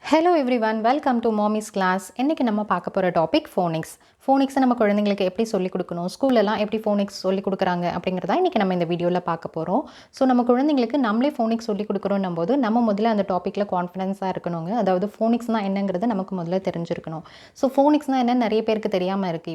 Hello everyone, welcome to Mommy's class. இன்னைக்கு நம்ம பார்க்க போற டாபிக் phonics. phonics நம்ம குழந்தைகளுக்கு எப்படி சொல்லி கொடுக்கணும், ஸ்கூல்ல எல்லாம் எப்படி phonics சொல்லி கொடுக்கறாங்க அப்படிங்கறத இன்னைக்கு நம்ம இந்த வீடியோல பார்க்க போறோம். சோ நம்ம குழந்தைகளுக்கு நம்மளே phonics சொல்லி கொடுக்கறோம்னும்போது நம்ம முதல்ல அந்த டாபிக்ல கான்ஃபிடன்ஸா இருக்கணும்ங்க. அதாவது phonicsனா என்னங்கறது நமக்கு முதல்ல தெரிஞ்சிருக்கணும். சோ phonicsனா என்ன நிறைய பேருக்கு தெரியாம இருக்கு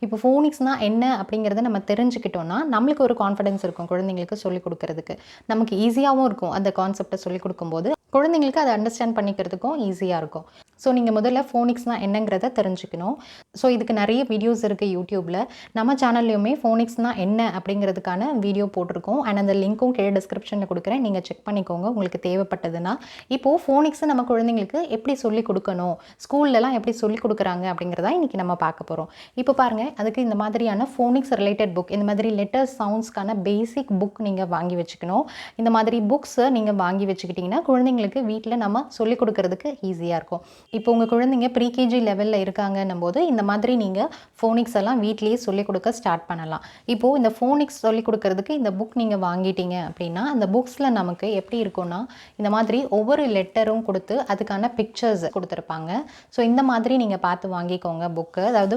இப்போ phonicsனா என்ன அப்படிங்கறத நம்ம தெரிஞ்சுக்கிட்டோம்னா நமக்கு ஒரு கான்ஃபிடன்ஸ் இருக்கும் குழந்தைகளுக்கு சொல்லி கொடுக்கிறதுக்கு. நமக்கு ஈஸியாவும் இருக்கும் அந்த கான்செப்ட சொல்லி கொடுக்கும்போது குழந்தைகளுக்கு அதை அண்டர்ஸ்டாண்ட் பண்ணிக்கிறதுக்கும் ஈஸியாக இருக்கும். ஸோ நீங்கள் முதல்ல ஃபோனிக்ஸ்னா என்னங்கிறத தெரிஞ்சுக்கணும். ஸோ இதுக்கு நிறைய வீடியோஸ் இருக்குது யூடியூப்பில். நம்ம சேனல்லையுமே ஃபோனிக்ஸ்னா என்ன அப்படிங்கிறதுக்கான வீடியோ போட்டிருக்கோம். அண்ட் அந்த லிங்க்கும் கீழே டிஸ்கிரிப்ஷனில் கொடுக்குறேன், நீங்கள் செக் பண்ணிக்கோங்க உங்களுக்கு தேவைப்பட்டதுன்னா. இப்போது ஃபோனிக்ஸை நம்ம குழந்தைங்களுக்கு எப்படி சொல்லிக் கொடுக்கணும், ஸ்கூல்லலாம் எப்படி சொல்லிக் கொடுக்குறாங்க அப்படிங்கிறதா இன்றைக்கி நம்ம பார்க்க போகிறோம். இப்போ பாருங்கள், அதுக்கு இந்த மாதிரியான ஃபோனிக்ஸ் ரிலேட்டட் புக், இந்த மாதிரி லெட்டர்ஸ் சவுண்ட்ஸ்க்கான பேசிக் புக் நீங்கள் வாங்கி வச்சுக்கணும். இந்த மாதிரி புக்ஸை நீங்கள் வாங்கி வச்சுக்கிட்டிங்கன்னா குழந்தைங்களுக்கு வீட்டில் நம்ம சொல்லிக் கொடுக்கறதுக்கு ஈஸியாக இருக்கும். இப்போ உங்கள் குழந்தைங்க ப்ரீகேஜி லெவலில் இருக்காங்கன்னும் போது இந்த மாதிரி நீங்கள் ஃபோனிக்ஸ் எல்லாம் வீட்லேயே சொல்லிக் கொடுக்க ஸ்டார்ட் பண்ணலாம். இப்போது இந்த ஃபோனிக்ஸ் சொல்லிக் கொடுக்கறதுக்கு இந்த புக் நீங்கள் வாங்கிட்டீங்க அப்படின்னா அந்த புக்ஸில் நமக்கு எப்படி இருக்கும்னா இந்த மாதிரி ஒவ்வொரு லெட்டரும் கொடுத்து அதுக்கான பிக்சர்ஸ் கொடுத்துருப்பாங்க. ஸோ இந்த மாதிரி நீங்கள் பார்த்து வாங்கிக்கோங்க புக்கு. அதாவது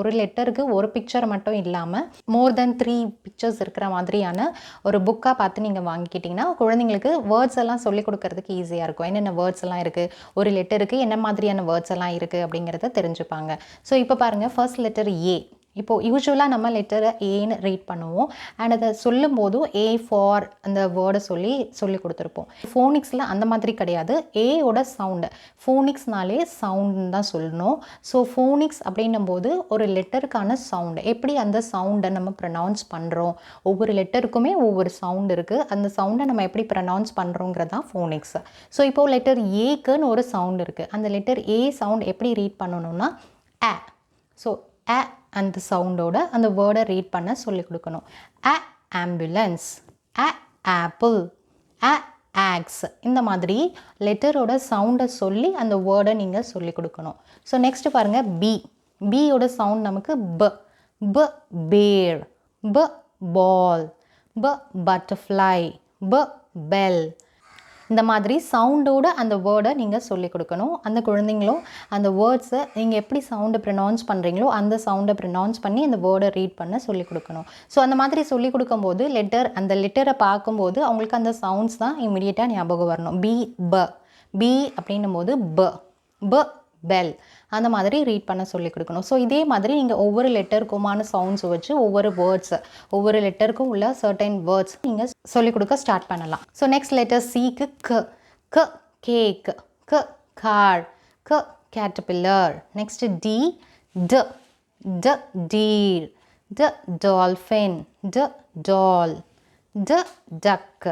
ஒரு லெட்டருக்கு ஒரு பிக்சர் மட்டும் இல்லாமல் மோர் தென் 3 பிக்சர்ஸ் இருக்கிற மாதிரியான ஒரு புக்காக பார்த்து நீங்கள் வாங்கிக்கிட்டிங்கன்னா குழந்தைங்களுக்கு வேர்ட்ஸ் எல்லாம் சொல்லிக் கொடுக்கறதுக்கு ஈஸியாக இருக்கும். என்னென்ன வேர்ட்ஸ் எல்லாம் இருக்குது, ஒரு லெட்டருக்கு என்ன மாதிரியான வேர்ட்ஸ் எல்லாம் இருக்குது அப்படிங்கிறத தெரிஞ்சுப்பாங்க. ஸோ இப்போ பாருங்கள், ஃபர்ஸ்ட் லெட்டர் ஏ. இப்போது யூஸ்வலாக நம்ம லெட்டரை ஏன்னு ரீட் பண்ணுவோம். அண்ட் அதை சொல்லும் போதும் ஏ ஃபார் அந்த வேர்டை சொல்லி கொடுத்துருப்போம். ஃபோனிக்ஸில் அந்த மாதிரி கிடையாது. ஏயோட சவுண்டு, ஃபோனிக்ஸ்னாலே சவுண்டுன்னு தான் சொல்லணும். ஸோ ஃபோனிக்ஸ் அப்படின்னும் போது ஒரு லெட்டருக்கான சவுண்டு, எப்படி அந்த சவுண்டை நம்ம ப்ரொனவுன்ஸ் பண்ணுறோம், ஒவ்வொரு லெட்டருக்குமே ஒவ்வொரு சவுண்டு இருக்குது, அந்த சவுண்டை நம்ம எப்படி ப்ரொனவுன்ஸ் பண்ணுறோங்கிறது தான் ஃபோனிக்ஸ். ஸோ இப்போது லெட்டர் ஏக்குன்னு ஒரு சவுண்டு இருக்குது. அந்த லெட்டர் ஏ சவுண்ட் எப்படி ரீட் பண்ணணும்னா அ. ஸோ அ அந்த சவுண்டோட அந்த வேர்டை ரீட் பண்ண சொல்லிக் கொடுக்கணும். அ ஆம்புலன்ஸ், அ ஆப்பிள், அ ஆக்ஸ். இந்த மாதிரி லெட்டரோட சவுண்டை சொல்லி அந்த வேர்டை நீங்கள் சொல்லிக் கொடுக்கணும். ஸோ நெக்ஸ்ட் பாருங்கள் பி. பியோட சவுண்ட் நமக்கு ப. ப பேர், ப பால், ப பட்டர்ஃப்ளை, ப பெல். இந்த மாதிரி சவுண்டோட அந்த வேர்டை நீங்கள் சொல்லிக் கொடுக்கணும். அந்த குழந்தைங்களும் அந்த வேர்ட்ஸை நீங்கள் எப்படி சவுண்டை ப்ரொனவுன்ஸ் பண்ணுறீங்களோ அந்த சவுண்டை ப்ரொனவுன்ஸ் பண்ணி அந்த வேர்டை ரீட் பண்ண சொல்லிக் கொடுக்கணும். ஸோ அந்த மாதிரி சொல்லிக் கொடுக்கும்போது அந்த லெட்டரை பார்க்கும்போது அவங்களுக்கு அந்த சவுண்ட்ஸ் தான் இம்மிடியேட்டாக ஞாபகம் வரணும். பி ப, பி அப்படின்னும் போது ப, ப பெல், அந்த மாதிரி ரீட் பண்ண சொல்லிக் கொடுக்கணும். ஸோ இதே மாதிரி நீங்கள் ஒவ்வொரு லெட்டருக்குமான சவுண்ட்ஸ் வச்சு ஒவ்வொரு வேர்ட்ஸ், ஒவ்வொரு லெட்டருக்கும் உள்ள சர்டைன் வேர்ட்ஸ் நீங்கள் சொல்லிக் கொடுக்க ஸ்டார்ட் பண்ணலாம். ஸோ நெக்ஸ்ட் லெட்டர் சிக்கு க. க கேக், க கார், க கேட்டர்பில்லர். நெக்ஸ்ட் டி ட. ட டீர், ட டால்ஃபின், ட டால், ட டக்.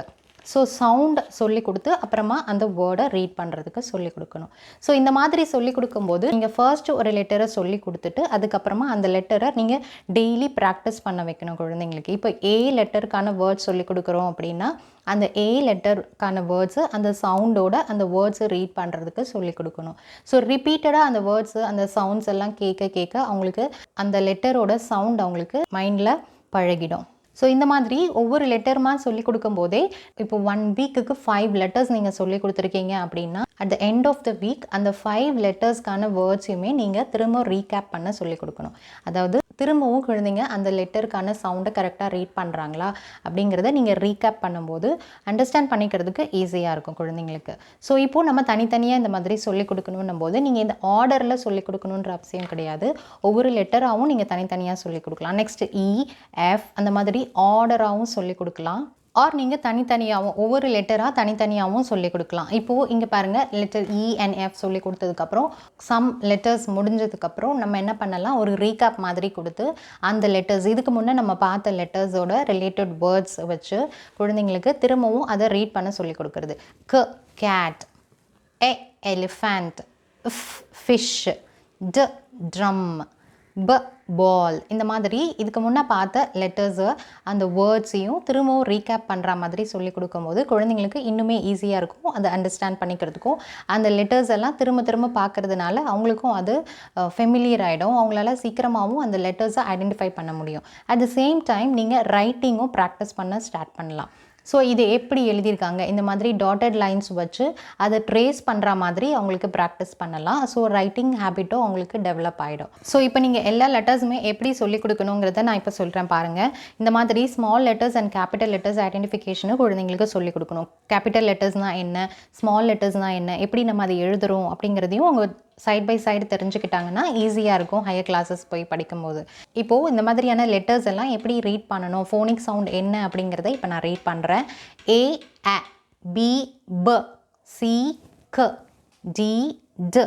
ஸோ சவுண்ட் சொல்லி கொடுத்து அப்புறமா அந்த வேர்டை ரீட் பண்ணுறதுக்கு சொல்லிக் கொடுக்கணும். ஸோ இந்த மாதிரி சொல்லிக் கொடுக்கும்போது நீங்கள் ஃபர்ஸ்ட்டு ஒரு லெட்டரை சொல்லி கொடுத்துட்டு அதுக்கப்புறமா அந்த லெட்டரை நீங்கள் டெய்லி ப்ராக்டிஸ் பண்ண வைக்கணும் குழந்தைங்களுக்கு. இப்போ ஏ லெட்டருக்கான வேர்ட்ஸ் சொல்லிக் கொடுக்குறோம் அப்படின்னா அந்த ஏ லெட்டருக்கான வேர்ட்ஸு அந்த சவுண்டோட அந்த வேர்ட்ஸை ரீட் பண்ணுறதுக்கு சொல்லிக் கொடுக்கணும். ஸோ ரிப்பீட்டடாக அந்த வேர்ட்ஸு அந்த சவுண்ட்ஸ் எல்லாம் கேட்க அவங்களுக்கு அந்த லெட்டரோட சவுண்ட் அவங்களுக்கு மைண்டில் பழகிடும். ஸோ இந்த மாதிரி ஒவ்வொரு லெட்டருமா சொல்லி கொடுக்கும் போதே இப்போ 1 வீக்குக்கு 5 லெட்டர்ஸ் நீங்கள் சொல்லி கொடுத்துருக்கீங்க அப்படின்னா at the end of the week அந்த 5 லெட்டர்ஸ்க்கான வேர்ட்ஸையுமே நீங்கள் திரும்ப ரீகேப் பண்ண சொல்லி கொடுக்கணும். அதாவது திரும்பவும் குழந்தைங்க அந்த லெட்டருக்கான சவுண்டை கரெக்டாக ரீட் பண்ணுறாங்களா அப்படிங்கிறத நீங்கள் ரீகேப் பண்ணும்போது அண்டர்ஸ்டாண்ட் பண்ணிக்கிறதுக்கு ஈஸியாக இருக்கும் குழந்தைங்களுக்கு. ஸோ இப்போது நம்ம தனித்தனியாக இந்த மாதிரி சொல்லிக் கொடுக்கணுன்னும் போது நீங்கள் இந்த ஆர்டரில் சொல்லிக் கொடுக்கணுன்ற அவசியம் கிடையாது. ஒவ்வொரு லெட்டராகவும் நீங்கள் தனித்தனியாக சொல்லிக் கொடுக்கலாம். நெக்ஸ்ட் இ எஃப் அந்த மாதிரி ஆர்டராகவும் சொல்லிக் கொடுக்கலாம். ஆர் நீங்கள் தனித்தனியாகவும் ஒவ்வொரு லெட்டராக தனித்தனியாகவும் சொல்லிக் கொடுக்கலாம். இப்போது இங்கே பாருங்கள், லெட்டர் இ அண்ட் எஃப் சொல்லி கொடுத்ததுக்கப்புறம் சம் லெட்டர்ஸ் முடிஞ்சதுக்கப்புறம் நம்ம என்ன பண்ணலாம், ஒரு ரீகேப் மாதிரி கொடுத்து அந்த லெட்டர்ஸ் இதுக்கு முன்னே நம்ம பார்த்த லெட்டர்ஸோட ரிலேட்டட் வேர்ட்ஸ் வச்சு குழந்தைங்களுக்கு திரும்பவும் அதை ரீட் பண்ண சொல்லிக் கொடுக்குறது. க கேட், எ எலிஃபண்ட், ஃபிஷ், ட ட்ரம், ப பால். இந்த மாதிரி இதுக்கு முன்னே பார்த்த லெட்டர்ஸை அந்த வேர்ட்ஸையும் திரும்பவும் ரீகேப் பண்ணுற மாதிரி சொல்லி கொடுக்கும்போது குழந்தைங்களுக்கு இன்னுமே ஈஸியாக இருக்கும் அதை அண்டர்ஸ்டாண்ட் பண்ணிக்கிறதுக்கும். அந்த லெட்டர்ஸ் எல்லாம் திரும்ப பார்க்குறதுனால அவங்களுக்கும் அது ஃபெமிலியர் ஆகிடும். அவங்களால சீக்கிரமாகவும் அந்த லெட்டர்ஸை ஐடென்டிஃபை பண்ண முடியும். அட் த சேம் டைம் நீங்கள் ரைட்டிங்கும் ப்ராக்டிஸ் பண்ண ஸ்டார்ட் பண்ணலாம். ஸோ இது எப்படி எழுதியிருக்காங்க இந்த மாதிரி டாட்டட் லைன்ஸ் வச்சு அதை ட்ரேஸ் பண்ணுற மாதிரி அவங்களுக்கு ப்ராக்டிஸ் பண்ணலாம். ஸோ ரைட்டிங் ஹேபிட்டும் அவங்களுக்கு டெவலப் ஆகிடும். ஸோ இப்போ நீங்கள் எல்லா லெட்டர்ஸுமே எப்படி சொல்லிக் கொடுக்கணுங்கிறத நான் இப்போ சொல்கிறேன் பாருங்கள். இந்த மாதிரி small letters and capital letters ஐடென்டிஃபிகேஷனு குழந்தைங்களுக்கு சொல்லிக் கொடுக்கணும். கேபிட்டல் லெட்டர்ஸ்னால் என்ன, ஸ்மால் லெட்டர்ஸ்னால் என்ன, எப்படி நம்ம அதை எழுதுகிறோம் அப்படிங்கிறதையும் அவங்க சைட் பை சைடு தெரிஞ்சுக்கிட்டாங்கன்னா ஈஸியாக இருக்கும் ஹையர் கிளாஸஸ் போய் படிக்கும்போது. இப்போது இந்த மாதிரியான லெட்டர்ஸ் எல்லாம் எப்படி ரீட் பண்ணணும், ஃபோனிக் சவுண்ட் என்ன அப்படிங்கிறத இப்போ நான் ரீட் பண்ணுறேன். ஏ அ, பி ப, சி க, டி ட,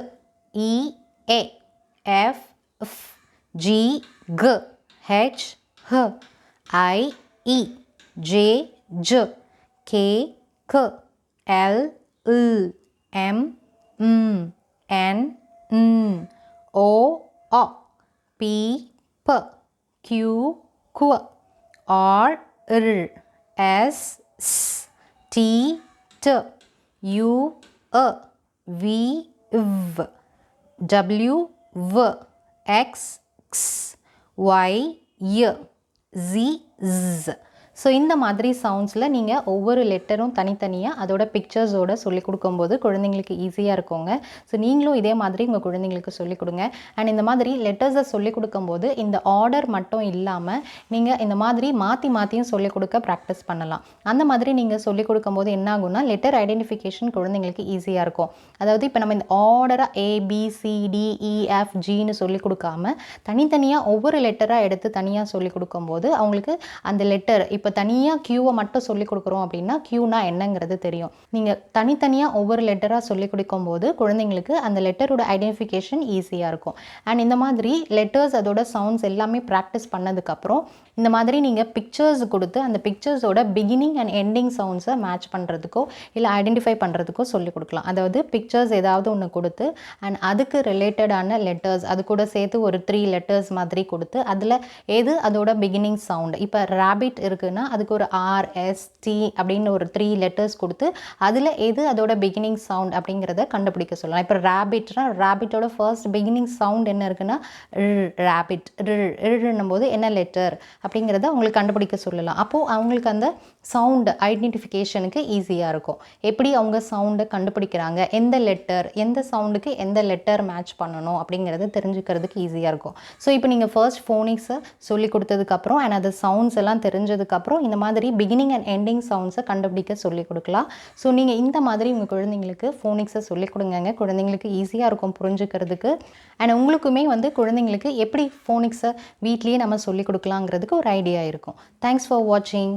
இ ஏ, எஃப் ஃப், ஜி க, ஹெச் ஹ, ஐ இ, ஜே ஜ, கே க, எல் இல், எம் ம், N, N, O, O, P, P, Q, Q, R, R, S, S, T, T, U, V, V, W, V, X, X, Y, Y, Z, Z. So இந்த மாதிரி சவுண்ட்ஸில் நீங்கள் ஒவ்வொரு லெட்டரும் தனித்தனியாக அதோட பிக்சர்ஸோடு சொல்லிக் கொடுக்கும்போது குழந்தைங்களுக்கு ஈஸியாக இருக்குங்க. ஸோ நீங்களும் இதே மாதிரி உங்கள் குழந்தைங்களுக்கு சொல்லிக் கொடுங்க. அண்ட் இந்த மாதிரி லெட்டர்ஸை சொல்லிக் கொடுக்கும்போது இந்த ஆர்டர் மட்டும் இல்லாமல் நீங்கள் இந்த மாதிரி மாற்றி மாற்றியும் சொல்லிக் கொடுக்க ப்ராக்டிஸ் பண்ணலாம். அந்த மாதிரி நீங்கள் சொல்லிக் கொடுக்கும்போது என்ன ஆகும்னா லெட்டர் ஐடென்டிஃபிகேஷன் குழந்தைங்களுக்கு ஈஸியாக இருக்கும். அதாவது இப்போ நம்ம இந்த ஆர்டராக ABCDEFGன்னு சொல்லிக் கொடுக்காம தனித்தனியாக ஒவ்வொரு லெட்டராக எடுத்து தனியாக சொல்லிக் கொடுக்கும்போது அவங்களுக்கு அந்த லெட்டர் இப்போ தனியாக கியூவை மட்டும் சொல்லிக் கொடுக்குறோம் அப்படின்னா கியூனா என்னங்கிறது தெரியும். நீங்கள் தனித்தனியாக ஒவ்வொரு லெட்டராக சொல்லிக் கொடுக்கும்போது குழந்தைங்களுக்கு அந்த லெட்டரோட ஐடென்டிஃபிகேஷன் ஈஸியாக இருக்கும். அண்ட் இந்த மாதிரி லெட்டர்ஸ் அதோட சவுண்ட்ஸ் எல்லாமே ப்ராக்டிஸ் பண்ணதுக்கப்புறம் இந்த மாதிரி நீங்கள் பிக்சர்ஸ் கொடுத்து அந்த பிக்சர்ஸோட பிகினிங் அண்ட் எண்டிங் சவுண்ட்ஸை மேட்ச் பண்ணுறதுக்கோ இல்லை ஐடென்டிஃபை பண்ணுறதுக்கோ சொல்லிக் கொடுக்கலாம். அதாவது பிக்சர்ஸ் ஏதாவது ஒன்று கொடுத்து அண்ட் அதுக்கு ரிலேட்டடான லெட்டர்ஸ் அது கூட சேர்த்து ஒரு 3 லெட்டர்ஸ் மாதிரி கொடுத்து அதில் எது அதோட பிகினிங் சவுண்ட், இப்போ ரேபிட் இருக்குன்னா அதுக்கு ஒரு RST அப்படின்னு ஒரு 3 லெட்டர்ஸ் கொடுத்து அதில் எது அதோட பிகினிங் சவுண்ட் அப்படிங்கிறத கண்டுபிடிக்க சொல்லலாம். இப்போ ரேபிட்னா ரேபிட்டோட ஃபர்ஸ்ட் பிகினிங் சவுண்ட் என்ன இருக்குன்னா ரேபிட், ரின்னும் போது என்ன லெட்டர் அப்படிங்கிறத அவங்களுக்கு கண்டுபிடிக்க சொல்லலாம். அப்போது அவங்களுக்கு அந்த சவுண்டு ஐடென்டிஃபிகேஷனுக்கு ஈஸியாக இருக்கும். எப்படி அவங்க சவுண்டை கண்டுபிடிக்கிறாங்க, எந்த லெட்டர் எந்த சவுண்டுக்கு எந்த லெட்டர் மேட்ச் பண்ணணும் அப்படிங்கிறத தெரிஞ்சுக்கிறதுக்கு ஈஸியாக இருக்கும். ஸோ இப்போ நீங்கள் ஃபர்ஸ்ட் ஃபோனிக்ஸை சொல்லி கொடுத்ததுக்கப்புறம் அண்ட் அது சவுண்ட்ஸ் எல்லாம் தெரிஞ்சதுக்கப்புறம் இந்த மாதிரி பிகினிங் அண்ட் எண்டிங் சவுண்ட்ஸை கண்டுபிடிக்க சொல்லிக் கொடுக்கலாம். ஸோ நீங்கள் இந்த மாதிரி உங்கள் குழந்தைங்களுக்கு ஃபோனிக்ஸை சொல்லிக் கொடுங்க. குழந்தைங்களுக்கு ஈஸியாக இருக்கும் புரிஞ்சுக்கிறதுக்கு. அண்ட் உங்களுக்குமே குழந்தைங்களுக்கு எப்படி ஃபோனிக்ஸை வீட்லேயே நம்ம சொல்லிக் கொடுக்கலாங்கிறதுக்கு ஒரு ஐடியா இருக்கும். தேங்க்ஸ் ஃபார் வாட்சிங்.